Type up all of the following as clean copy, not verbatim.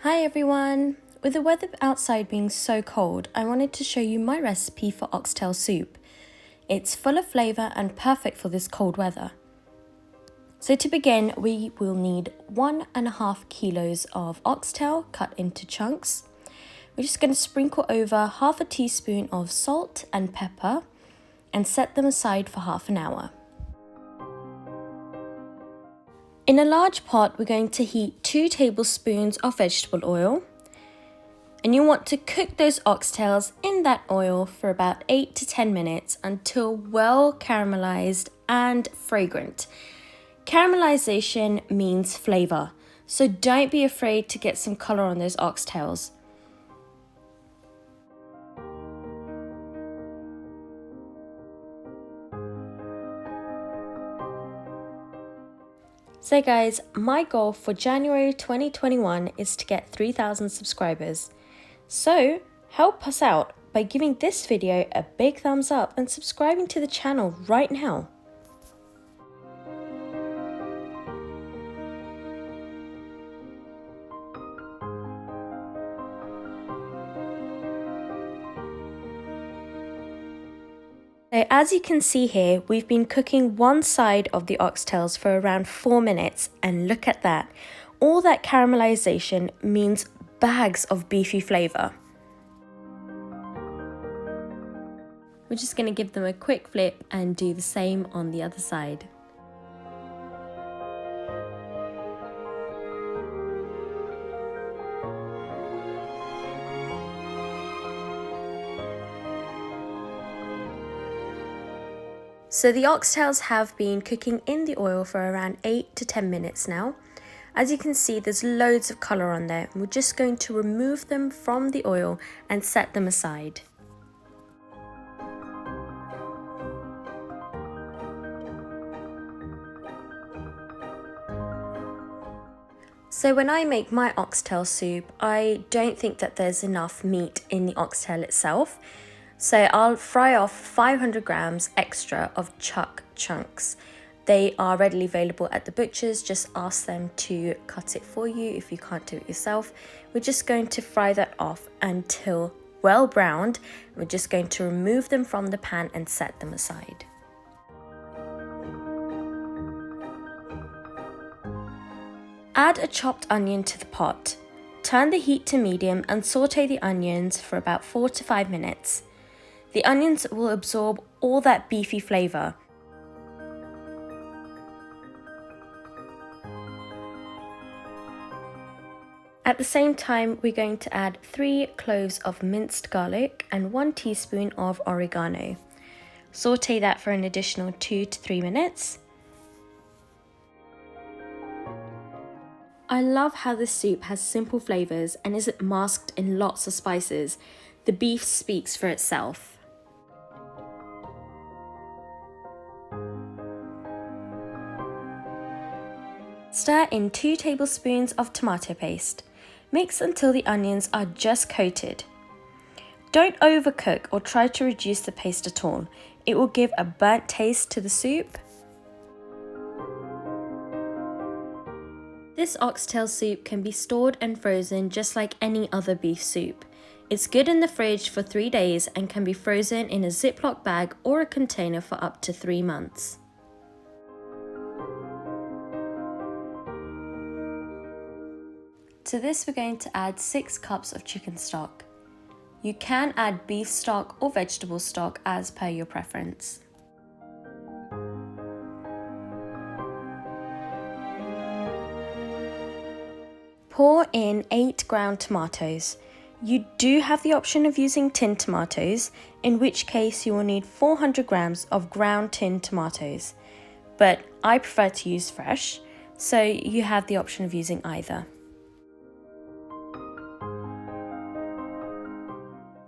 Hi everyone! With the weather outside being so cold, I wanted to show you my recipe for oxtail soup. It's full of flavour and perfect for this cold weather. So to begin, we will need 1.5 kilos of oxtail cut into chunks. We're just going to sprinkle over half a teaspoon of salt and pepper and set them aside for half an hour. In a large pot, we're going to heat 2 tablespoons of vegetable oil. And you want to cook those oxtails in that oil for about 8 to 10 minutes until well caramelized and fragrant. Caramelization means flavour, so don't be afraid to get some colour on those oxtails. So guys, my goal for January 2021 is to get 3,000 subscribers. So help us out by giving this video a big thumbs up and subscribing to the channel right now. So as you can see here, we've been cooking one side of the oxtails for around 4 minutes, and look at that. All that caramelization means bags of beefy flavour. We're just going to give them a quick flip and do the same on the other side. So the oxtails have been cooking in the oil for around 8 to 10 minutes now. As you can see, there's loads of colour on there, and we're just going to remove them from the oil and set them aside. So when I make my oxtail soup, I don't think that there's enough meat in the oxtail itself. So I'll fry off 500 grams extra of chuck chunks. They are readily available at the butchers, just ask them to cut it for you if you can't do it yourself. We're just going to fry that off until well browned. We're just going to remove them from the pan and set them aside. Add a chopped onion to the pot. Turn the heat to medium and saute the onions for about 4 to 5 minutes. The onions will absorb all that beefy flavour. At the same time, we're going to add 3 cloves of minced garlic and 1 teaspoon of oregano. Saute that for an additional 2 to 3 minutes. I love how this soup has simple flavours and isn't masked in lots of spices. The beef speaks for itself. Stir in 2 tablespoons of tomato paste. Mix until the onions are just coated. Don't overcook or try to reduce the paste at all. It will give a burnt taste to the soup. This oxtail soup can be stored and frozen just like any other beef soup. It's good in the fridge for 3 days and can be frozen in a Ziploc bag or a container for up to 3 months. To this, we're going to add 6 cups of chicken stock. You can add beef stock or vegetable stock as per your preference. Pour in 8 ground tomatoes. You do have the option of using tinned tomatoes, in which case you will need 400 grams of ground tinned tomatoes. But I prefer to use fresh, so you have the option of using either.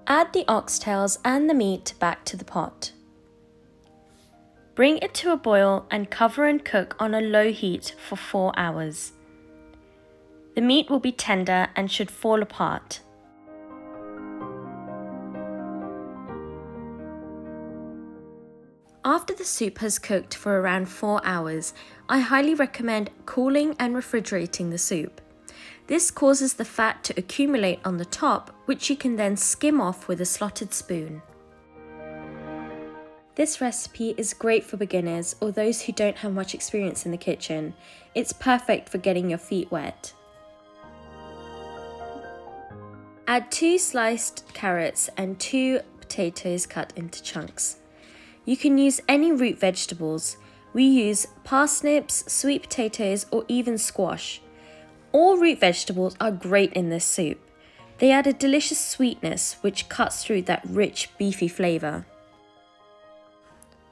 Add the oxtails and the meat back to the pot. Bring it to a boil and cover and cook on a low heat for 4 hours. The meat will be tender and should fall apart. After the soup has cooked for around 4 hours, I highly recommend cooling and refrigerating the soup. This causes the fat to accumulate on the top, which you can then skim off with a slotted spoon. This recipe is great for beginners or those who don't have much experience in the kitchen. It's perfect for getting your feet wet. Add 2 sliced carrots and 2 potatoes cut into chunks. You can use any root vegetables. We use parsnips, sweet potatoes, or even squash. All root vegetables are great in this soup. They add a delicious sweetness which cuts through that rich, beefy flavour.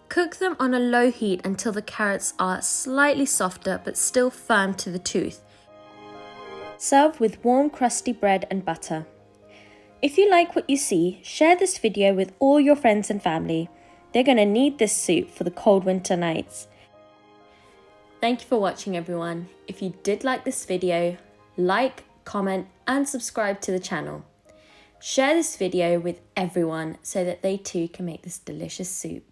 Cook them on a low heat until the carrots are slightly softer but still firm to the tooth. Serve with warm crusty bread and butter. If you like what you see, share this video with all your friends and family. They're going to need this soup for the cold winter nights. Thank you for watching, everyone. If you did like this video, like, comment and subscribe to the channel. Share this video with everyone so that they too can make this delicious soup.